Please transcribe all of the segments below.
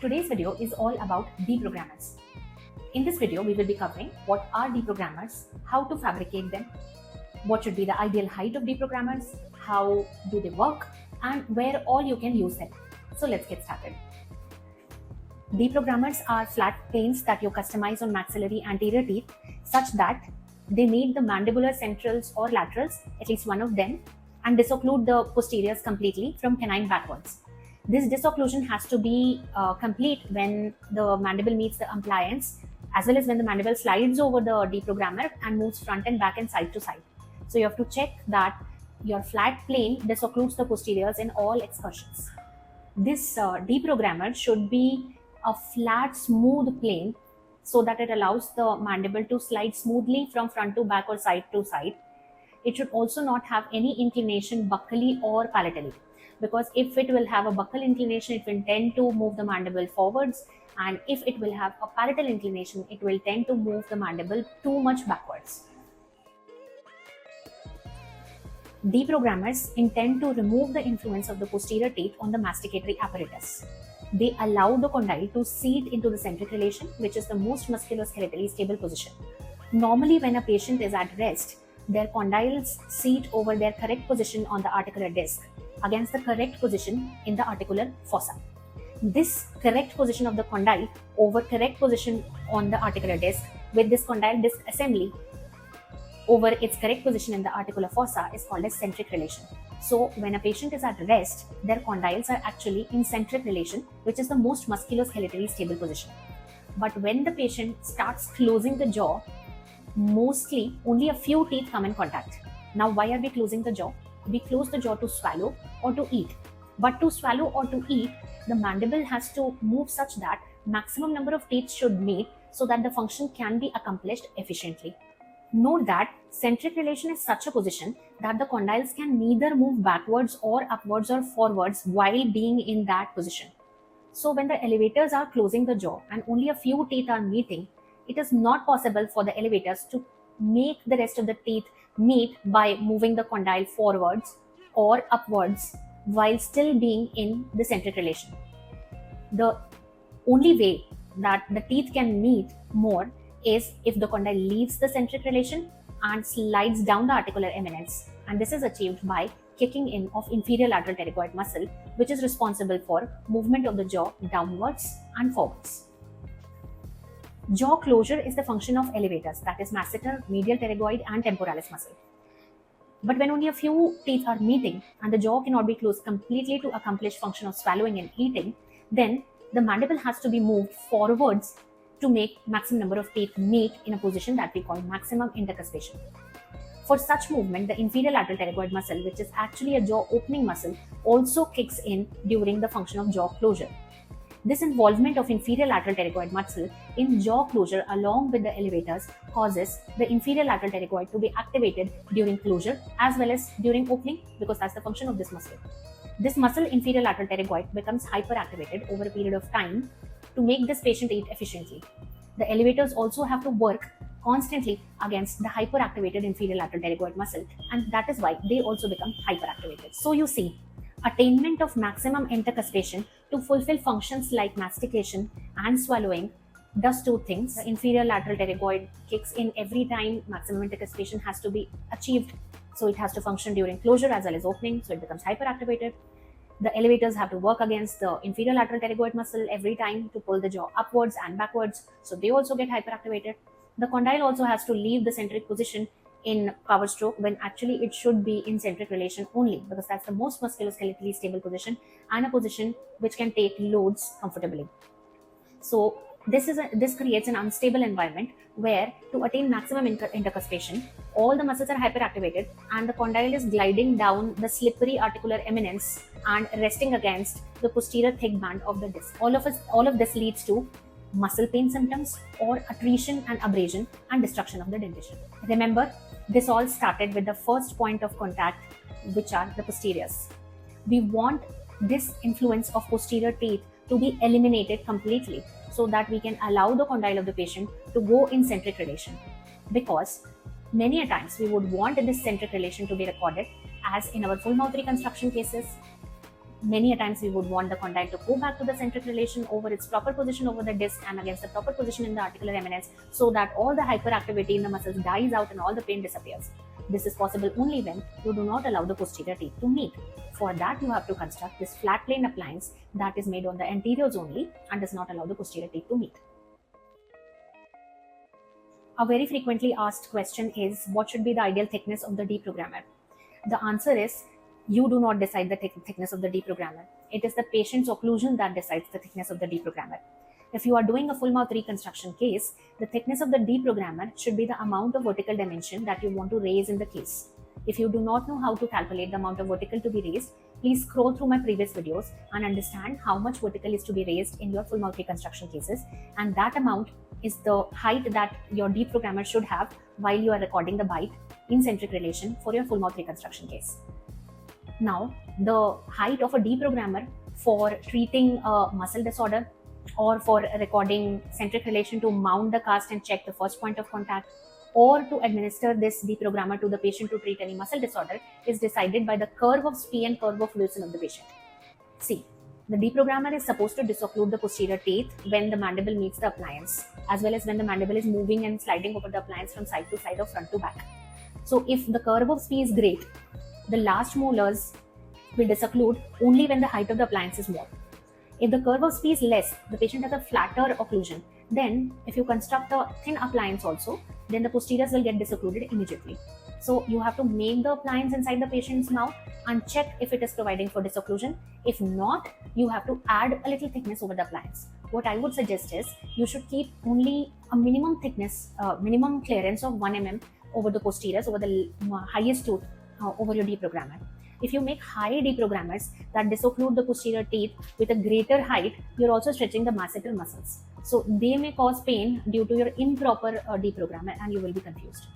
Today's video is all about deprogrammers. In this video, we will be covering what are deprogrammers, how to fabricate them, what should be the ideal height of deprogrammers, how do they work, and where all you can use them. So let's get started. Deprogrammers are flat planes that you customize on maxillary anterior teeth such that they meet the mandibular centrals or laterals, at least one of them, and disocclude the posteriors completely from canine backwards. This disocclusion has to be complete when the mandible meets the appliance, as well as when the mandible slides over the deprogrammer and moves front and back and side to side. So you have to check that your flat plane disoccludes the posteriors in all excursions. This deprogrammer should be a flat, smooth plane so that it allows the mandible to slide smoothly from front to back or side to side. It should also not have any inclination buccally or palatally, because if it will have a buccal inclination, it will tend to move the mandible forwards, and if it will have a palatal inclination, it will tend to move the mandible too much backwards. Deprogrammers intend to remove the influence of the posterior teeth on the masticatory apparatus. They allow the condyle to seat into the centric relation, which is the most musculoskeletally stable position. Normally, when a patient is at rest, their condyles seat over their correct position on the articular disc against the correct position in the articular fossa. This correct position of the condyle over correct position on the articular disc with this condyle disc assembly over its correct position in the articular fossa is called as centric relation. So when a patient is at rest, their condyles are actually in centric relation, which is the most musculoskeletally stable position. But when the patient starts closing the jaw, mostly only a few teeth come in contact. Now, why are we closing the jaw? We close the jaw to swallow or to eat. But to swallow or to eat, the mandible has to move such that maximum number of teeth should meet so that the function can be accomplished efficiently. Note that centric relation is such a position that the condyles can neither move backwards or upwards or forwards while being in that position. So when the elevators are closing the jaw and only a few teeth are meeting, it is not possible for the elevators to make the rest of the teeth meet by moving the condyle forwards or upwards while still being in the centric relation. The only way that the teeth can meet more is if the condyle leaves the centric relation and slides down the articular eminence, and this is achieved by kicking in of inferior lateral pterygoid muscle, which is responsible for movement of the jaw downwards and forwards. Jaw closure is the function of elevators, that is masseter, medial pterygoid and temporalis muscle. But when only a few teeth are meeting and the jaw cannot be closed completely to accomplish function of swallowing and eating, then the mandible has to be moved forwards to make maximum number of teeth meet in a position that we call maximum intercuspation. For such movement, the inferior lateral pterygoid muscle, which is actually a jaw opening muscle, also kicks in during the function of jaw closure. This involvement of inferior lateral pterygoid muscle in jaw closure along with the elevators causes the inferior lateral pterygoid to be activated during closure as well as during opening, because that's the function of this muscle. This muscle, inferior lateral pterygoid, becomes hyperactivated over a period of time to make this patient eat efficiently. The elevators also have to work constantly against the hyperactivated inferior lateral pterygoid muscle, and that is why they also become hyperactivated. So you see, attainment of maximum intercuspation to fulfill functions like mastication and swallowing does two things. The inferior lateral pterygoid kicks in every time maximum intercuspation has to be achieved. So it has to function during closure as well as opening, so it becomes hyperactivated. The elevators have to work against the inferior lateral pterygoid muscle every time to pull the jaw upwards and backwards, so they also get hyperactivated. The condyle also has to leave the centric position in power stroke when actually it should be in centric relation only, because that's the most musculoskeletally stable position and a position which can take loads comfortably. So this creates an unstable environment where, to attain maximum intercuspation, all the muscles are hyperactivated and the condyle is gliding down the slippery articular eminence and resting against the posterior thick band of the disc. All of this leads to muscle pain symptoms or attrition and abrasion and destruction of the dentition. Remember, this all started with the first point of contact, which are the posteriors. We want this influence of posterior teeth to be eliminated completely so that we can allow the condyle of the patient to go in centric relation, because many a times we would want this centric relation to be recorded, as in our full mouth reconstruction cases, Many a times we would want the condyle to go back to the centric relation over its proper position over the disc and against the proper position in the articular eminence, so that all the hyperactivity in the muscles dies out and all the pain disappears. This is possible only when you do not allow the posterior teeth to meet. For that, you have to construct this flat plane appliance that is made on the anteriors only and does not allow the posterior teeth to meet. A very frequently asked question is, what should be the ideal thickness of the deprogrammer? The answer is, you do not decide the thickness of the deprogrammer. It is the patient's occlusion that decides the thickness of the deprogrammer. If you are doing a full mouth reconstruction case, the thickness of the deprogrammer should be the amount of vertical dimension that you want to raise in the case. If you do not know how to calculate the amount of vertical to be raised, please scroll through my previous videos and understand how much vertical is to be raised in your full mouth reconstruction cases, and that amount is the height that your deprogrammer should have while you are recording the bite in centric relation for your full mouth reconstruction case. Now, the height of a deprogrammer for treating a muscle disorder or for recording centric relation to mount the cast and check the first point of contact, or to administer this deprogrammer to the patient to treat any muscle disorder, is decided by the curve of Spee and curve of Wilson of the patient. See, the deprogrammer is supposed to disocclude the posterior teeth when the mandible meets the appliance, as well as when the mandible is moving and sliding over the appliance from side to side or front to back. So if the curve of Spee is great, the last molars will disocclude only when the height of the appliance is more. If the curve of Spee is less, the patient has a flatter occlusion. Then, if you construct a thin appliance also, then the posteriors will get disoccluded immediately. So you have to make the appliance inside the patient's mouth and check if it is providing for disocclusion. If not, you have to add a little thickness over the appliance. What I would suggest is, you should keep only a minimum thickness, minimum clearance of 1 mm over the posteriors, over the highest tooth, over your deprogrammer. If you make high deprogrammers that disocclude the posterior teeth with a greater height, you're also stretching the masseter muscles. So they may cause pain due to your improper deprogrammer, and you will be confused.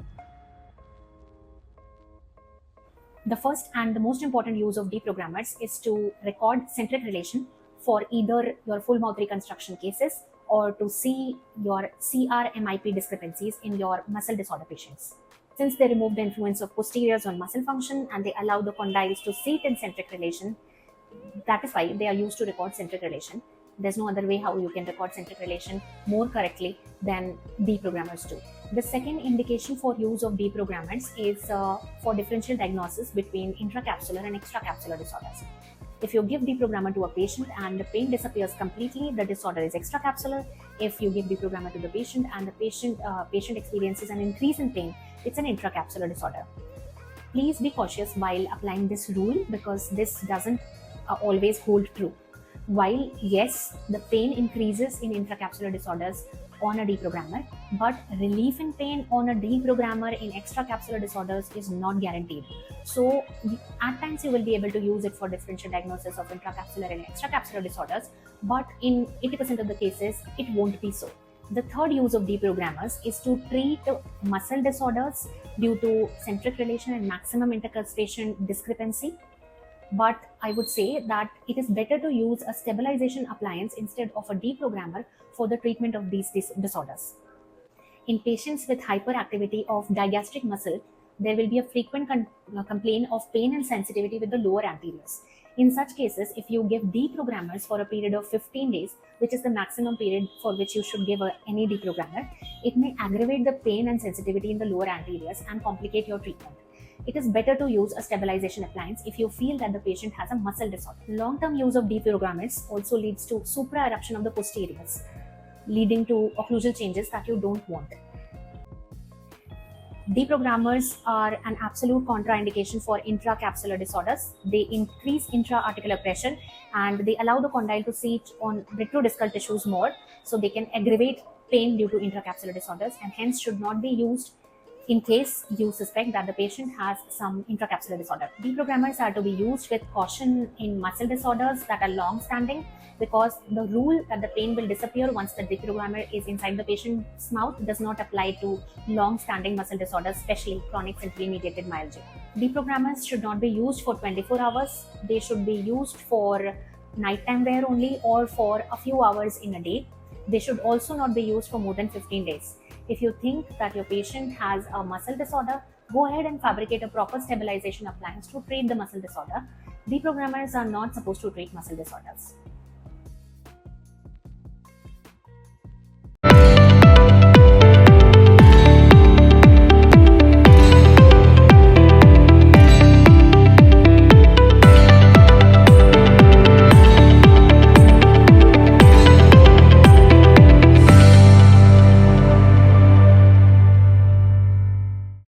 The first and the most important use of deprogrammers is to record centric relation for either your full mouth reconstruction cases or to see your CR-MIP discrepancies in your muscle disorder patients. Since they remove the influence of posteriors on muscle function and they allow the condyles to seat in centric relation, that is why they are used to record centric relation. There's no other way how you can record centric relation more correctly than deprogrammers do. The second indication for use of deprogrammers is for differential diagnosis between intracapsular and extracapsular disorders. If you give deprogrammer to a patient and the pain disappears completely, the disorder is extracapsular. If you give deprogrammer to the patient and the patient experiences an increase in pain, it's an intracapsular disorder. Please be cautious while applying this rule, because this doesn't always hold true. While yes, the pain increases in intracapsular disorders on a deprogrammer, but relief in pain on a deprogrammer in extracapsular disorders is not guaranteed. So at times you will be able to use it for differential diagnosis of intracapsular and extracapsular disorders, but in 80% of the cases it won't be so. The third use of deprogrammers is to treat muscle disorders due to centric relation and maximum intercrustacean discrepancy. But I would say that it is better to use a stabilization appliance instead of a deprogrammer for the treatment of these disorders. In patients with hyperactivity of digastric muscle, there will be a frequent complaint of pain and sensitivity with the lower anteriors. In such cases, if you give deprogrammers for a period of 15 days, which is the maximum period for which you should give any deprogrammer, it may aggravate the pain and sensitivity in the lower anteriors and complicate your treatment. It is better to use a stabilization appliance if you feel that the patient has a muscle disorder. Long-term use of deprogrammers also leads to supra-eruption of the posteriors, leading to occlusal changes that you don't want. Deprogrammers are an absolute contraindication for intracapsular disorders. They increase intra-articular pressure and they allow the condyle to seat on retrodiscal tissues more, so they can aggravate pain due to intracapsular disorders, and hence should not be used in case you suspect that the patient has some intracapsular disorder. Deprogrammers are to be used with caution in muscle disorders that are long-standing, because the rule that the pain will disappear once the deprogrammer is inside the patient's mouth does not apply to long-standing muscle disorders, especially chronic centrally mediated myalgia. Deprogrammers should not be used for 24 hours. They should be used for nighttime wear only or for a few hours in a day. They should also not be used for more than 15 days. If you think that your patient has a muscle disorder, go ahead and fabricate a proper stabilization appliance to treat the muscle disorder. Deprogrammers are not supposed to treat muscle disorders.